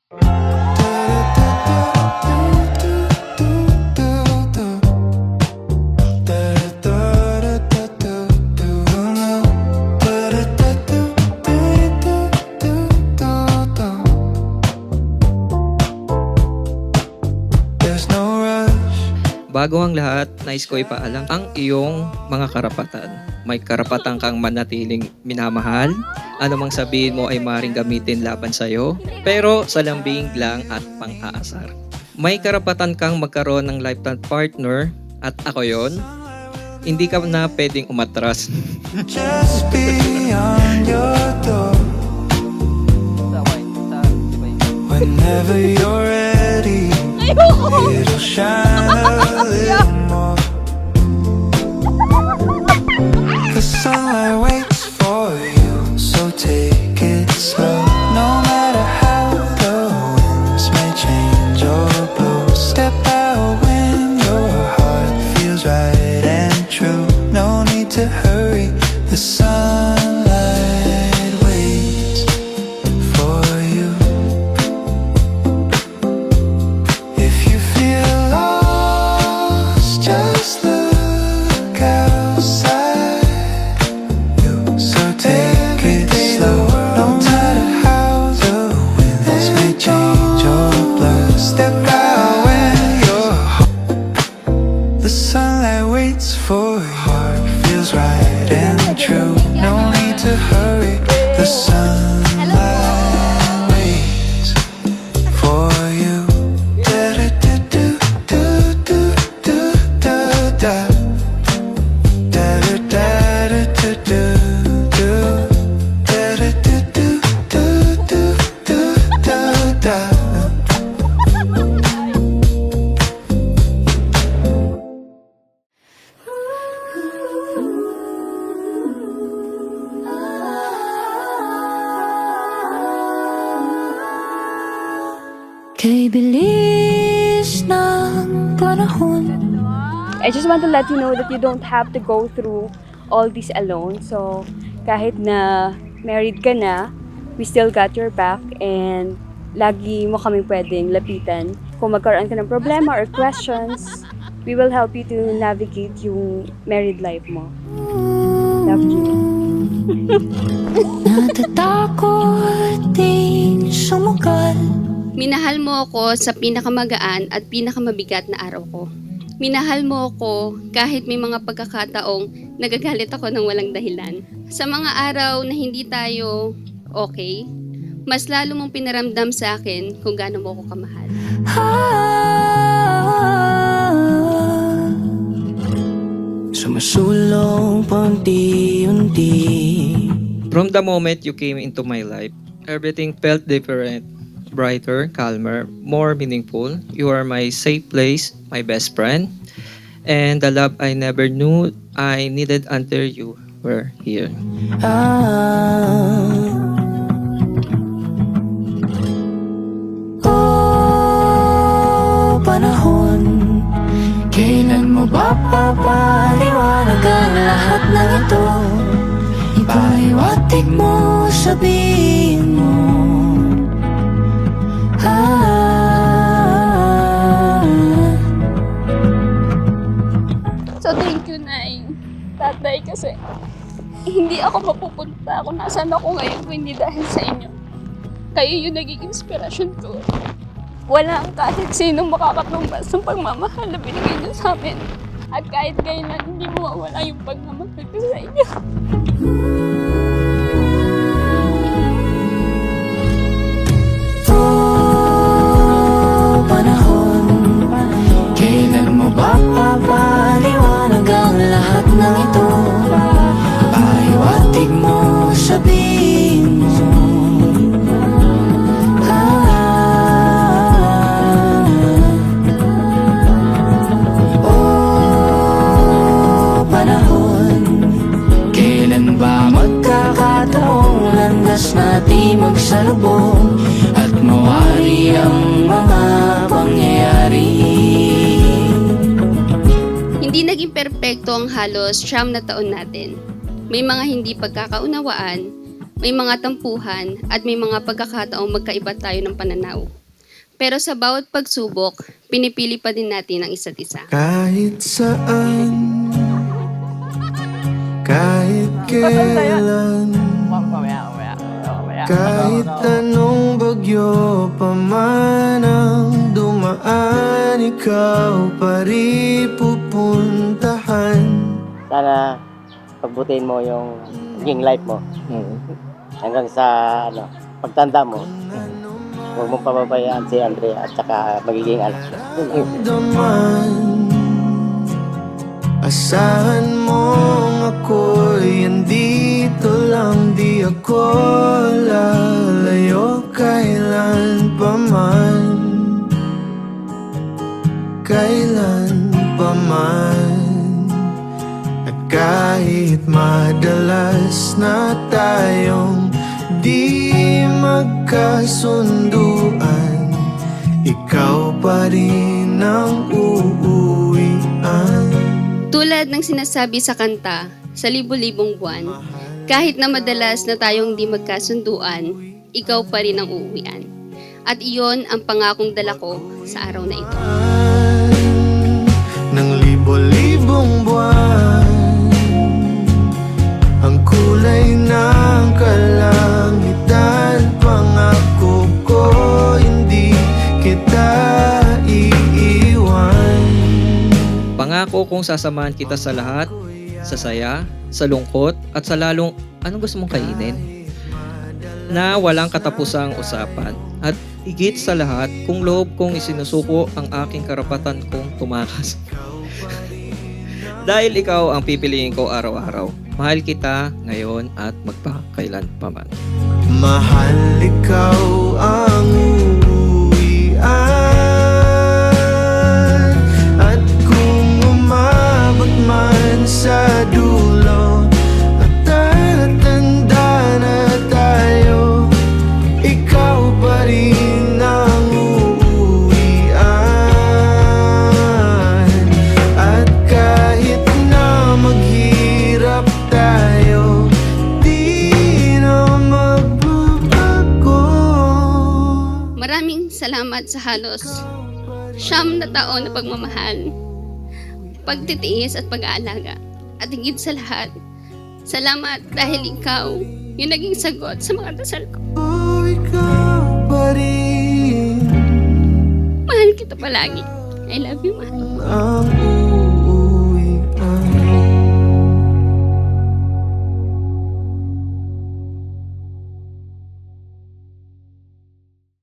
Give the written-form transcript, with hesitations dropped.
There's no rush. Bago ang lahat, nais ko ipaalam ang iyong mga karapatan. May karapatan kang manatiling minamahal. Ano mang sabihin mo ay maaaring gamitin laban sa'yo, pero sa lambing lang at pang-aasar. May karapatan kang magkaroon ng lifetime partner at ako yon. Hindi ka na pwedeng umatras. Just beyond your door. Whenever you're ready, it'll shine a little more. The sunlight waits for you, so take it slow. No matter how the winds may change or blow, step out when your heart feels right and true. No need to hurry, the sunlight waits for you. If you feel lost, just look outside. So take it slow, no matter how the winds may change or blur. Step out when the sunlight waits for you. Heart feels right and true. No need to hurry. The sunlight waits for you. Da-da-da-do-do-do-do-da. Da-da-da-da-do-do. Kay bilis ng panahon. I just want to let you know that you don't have to go through all this alone. So, kahit na married ka na, we still got your back and lagi mo kami pwedeng lapitan. Kung magkaroon ka ng problema or questions, we will help you to navigate yung married life mo. Love you. Natatakot ding sumugal. Minahal mo ako sa pinakamagaan at pinakamabigat na araw ko. Minahal mo ako kahit may mga pagkakataong nagagalit ako ng walang dahilan. Sa mga araw na hindi tayo okay, mas lalo mong pinaramdam sa akin kung gaano mo ako kamahal. Sumusulong paunti-unti. From the moment you came into my life, everything felt different. Brighter, calmer, more meaningful. You are my safe place, my best friend, and the love I never knew I needed until you were here. Oh, panahon, kailan mo ba papaliwanag ang lahat ng ito? Ipahiwatig mo, sabihin mo. So, thank you, Nay. Tatay, kasi hindi ako mapupunta kung nasaan ako ngayon kung hindi dahil sa inyo. Kayo yung naging inspirasyon ko. Walang kahit sinong makakatumbas ng pagmamahal na binigay niyo sa amin. At kahit kailan, hindi mawawala yung pagmamahal ko sa inyo. Kailan mo ba papaliwanag ang lahat ng ito? Pahiwatig mo, sabihin mo. Oh, panahon, kailan ba magkakataong landas natin magsalubong at mawari ang mga pangyayari? Hindi naging perpekto ang halos 9 na taon natin. May mga hindi pagkakaunawaan, may mga tampuhan at may mga pagkakataong magkaiba tayo ng pananaw. Pero sa bawat pagsubok, pinipili pa din natin ang isa't isa. Kahit saan, kahit kailan, kahit anong bagyo pa man ang dumaan, ikaw pa rin pupuntahan. Sana pagbutihin mo yung naging life mo. Hanggang sa pagtanda mo. Huwag mong pababayaan si Andrea at saka magiging anak siya. Damdaman, asahan mong ako'y andito lang, di ako lalayo kailan pa man. Kailan pa man. At kahit madalas na tayong di magkasunduan, ikaw pa rin ang uuwian. Tulad ng sinasabi sa kanta, sa libo-libong buwan, kahit na madalas na tayong di magkasunduan, ikaw pa rin ang uuwian. At iyon ang pangakong dala ko sa araw na ito. Ng libo-libong buwan, ang kulay ng kalangitan, pangako ko hindi kita iiwan. Pangako kong sasamahan kita sa lahat, sa saya, sa lungkot, at sa lalong anong gusto mong kainin. Na walang katapusang usapan. At higit sa lahat, kung loob kong isinusuko ang aking karapatan kong tumakas. Dahil ikaw ang pipiliin ko araw-araw. Mahal kita ngayon at magpakailan pa man. Mahal, ikaw ang uuwian. At kung umabot man sa dulo at tatanda na tayo, ikaw pa rin ang uuwian. At kahit na maghirap tayo, di na magbabago. Maraming salamat sa halos 9 na taon na pagmamahal, pagtitiis at pag-aalaga. At higit sa lahat, salamat dahil ikaw yung naging sagot sa mga dasal ko. Oh, ikaw pa rin Mahal kita palagi. I love you, mahal. ang